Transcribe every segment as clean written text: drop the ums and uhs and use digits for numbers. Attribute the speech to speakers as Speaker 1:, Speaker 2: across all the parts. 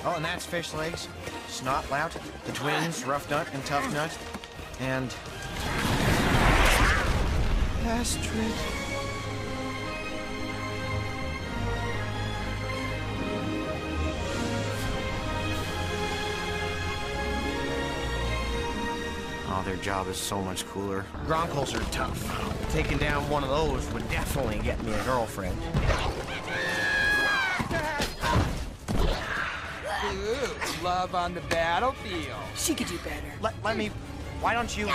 Speaker 1: Oh, and that's Fish Legs, Snot Lout, the twins, Rough Nut and Tough Nut, and Astrid. Oh, their job is so much cooler. Gronkles are tough. Taking down one of those would definitely get me a girlfriend.
Speaker 2: Ooh, love on the battlefield.
Speaker 3: She could do better.
Speaker 1: Let me... Why don't you...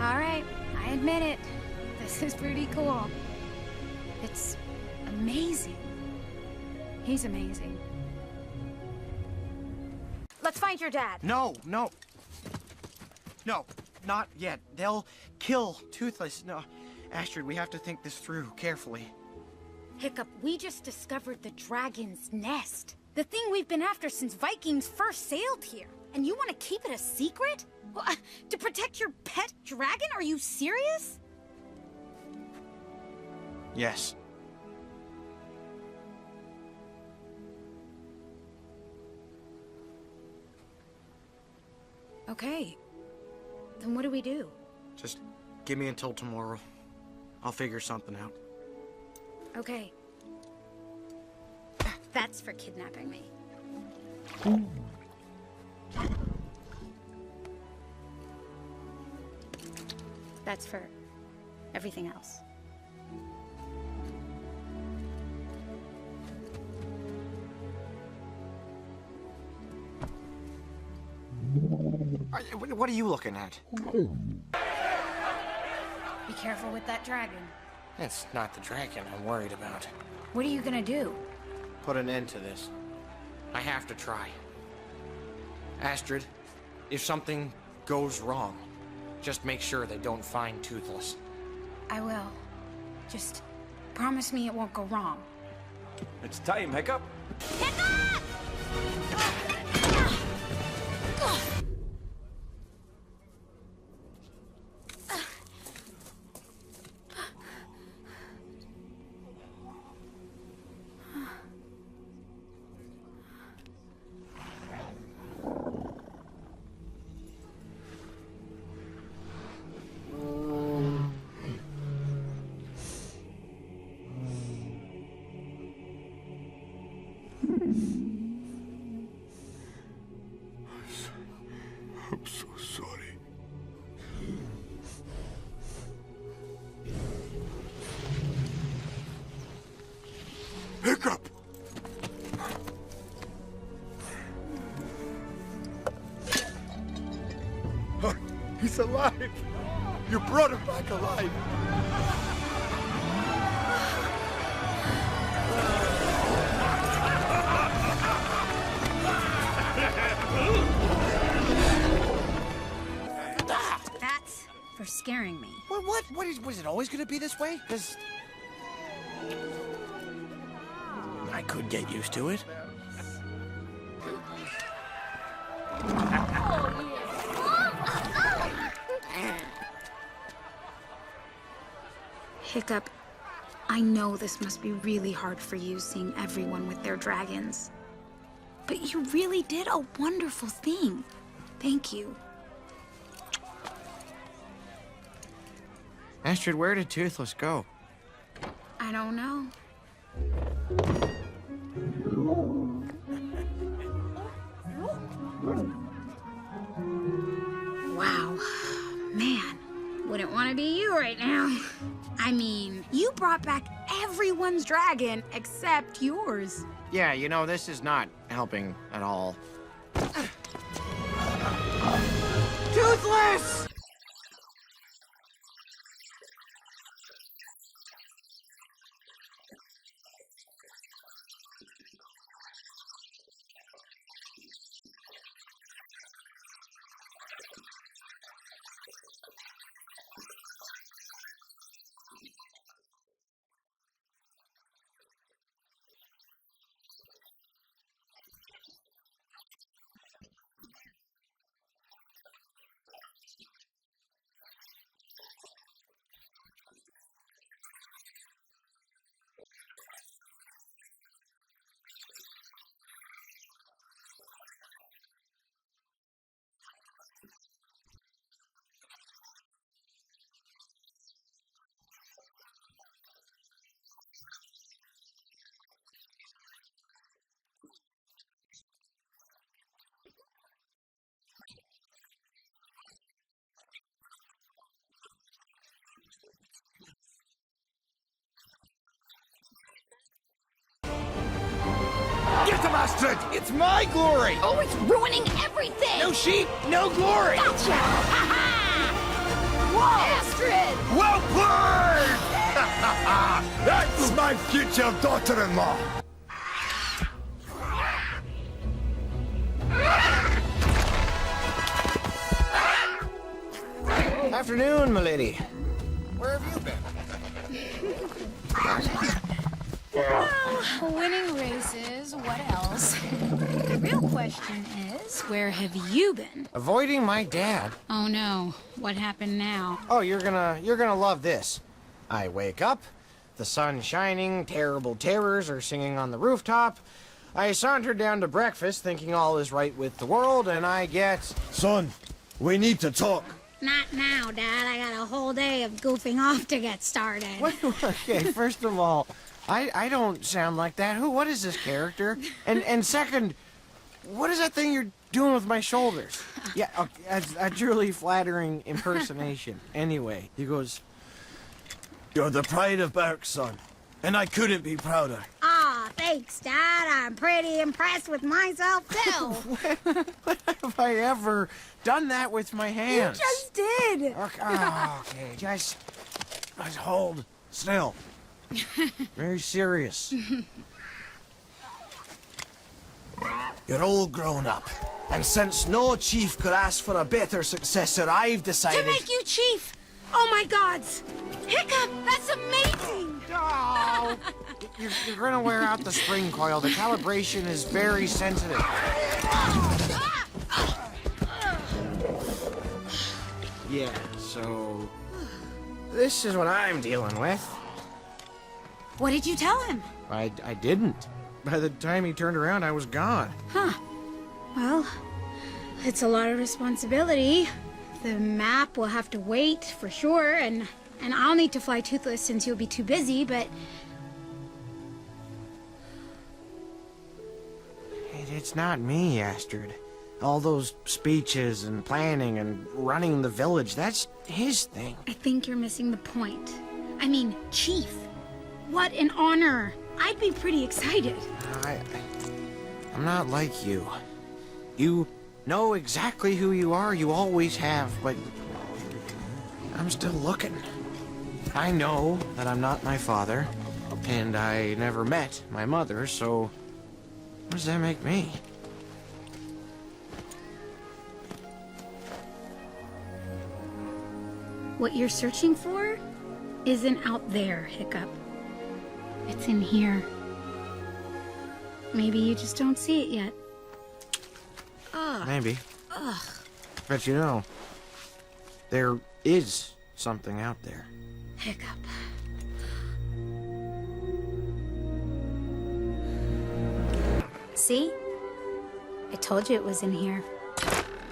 Speaker 4: All right, I admit it. This is pretty cool. It's amazing. He's amazing. Let's find your dad.
Speaker 1: No, no. No, not yet. They'll kill Toothless. No, Astrid, we have to think this through carefully.
Speaker 4: Hiccup, we just discovered the dragon's nest. The thing we've been after since Vikings first sailed here. And you want to keep it a secret? To protect your pet dragon? Are you serious?
Speaker 1: Yes.
Speaker 4: Okay. Then what do we do?
Speaker 1: Just give me until tomorrow. I'll figure something out.
Speaker 4: Okay. That's for kidnapping me. That's for everything else.
Speaker 1: What are you looking at?
Speaker 4: Be careful with that dragon.
Speaker 1: It's not the dragon I'm worried about.
Speaker 4: What are you gonna do?
Speaker 1: Put an end to this. I have to try. Astrid, if something goes wrong, just make sure they don't find Toothless.
Speaker 4: I will. Just promise me it won't go wrong.
Speaker 5: It's time, Hiccup.
Speaker 4: Hiccup!
Speaker 6: I'm so sorry. Hiccup! He's alive! You brought him back alive!
Speaker 1: Was it always gonna be this way? Because I could get used to it.
Speaker 4: Hiccup, I know this must be really hard for you seeing everyone with their dragons. But you really did a wonderful thing. Thank you.
Speaker 1: Astrid, where did Toothless go?
Speaker 4: I don't know. Wow. Man, wouldn't want to be you right now. I mean, you brought back everyone's dragon except yours.
Speaker 1: Yeah, you know, this is not helping at all. Toothless!
Speaker 6: Get him, Astrid!
Speaker 1: It's my glory!
Speaker 4: Oh, it's ruining everything!
Speaker 1: No sheep, no glory!
Speaker 4: Gotcha! Ha-ha! Whoa! Astrid!
Speaker 6: Well played! That's my future daughter-in-law!
Speaker 1: Afternoon, milady. Where have you been?
Speaker 4: Well, winning races, what else? The real question is, where have you been?
Speaker 1: Avoiding my dad.
Speaker 4: Oh no, what happened now?
Speaker 1: Oh, you're gonna love this. I wake up, the sun's shining, terrible terrors are singing on the rooftop. I saunter down to breakfast thinking all is right with the world, and I get...
Speaker 6: Son, we need to talk.
Speaker 4: Not now, Dad. I got a whole day of goofing off to get started.
Speaker 1: Okay, first of all, I don't sound like that. What is this character? And second, what is that thing you're doing with my shoulders? Yeah, okay, a truly flattering impersonation. Anyway, he goes,
Speaker 6: You're the pride of Berk, son, and I couldn't be prouder.
Speaker 4: Aw, thanks, Dad. I'm pretty impressed with myself, too.
Speaker 1: when have I ever done that with my hands?
Speaker 4: You just did.
Speaker 1: Okay, just hold still. Very serious.
Speaker 6: You're all grown up, and since no chief could ask for a better successor, I've decided...
Speaker 4: To make you chief. Oh, my gods. Hiccup, that's amazing.
Speaker 1: Oh, you're gonna wear out the spring coil. The calibration is very sensitive. Yeah, so this is what I'm dealing with.
Speaker 4: What did you tell him?
Speaker 1: I didn't. By the time he turned around, I was gone.
Speaker 4: Huh. Well, it's a lot of responsibility. The map will have to wait, for sure, and I'll need to fly Toothless since you'll be too busy, but...
Speaker 1: It's not me, Astrid. All those speeches and planning and running the village, that's his thing.
Speaker 4: I think you're missing the point. I mean, chief. What an honor. I'd be pretty excited.
Speaker 1: I'm not like you. You know exactly who you are, you always have, but I'm still looking. I know that I'm not my father, and I never met my mother, so what does that make me?
Speaker 4: What you're searching for? isn't out there, Hiccup. It's in here. Maybe you just don't see it yet.
Speaker 1: Maybe. But you know, there is something out there.
Speaker 4: Hiccup. See? I told you it was in here.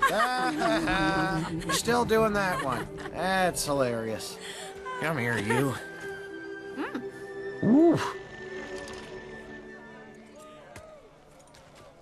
Speaker 1: You're still doing that one. That's hilarious. Come here, you. Ooh.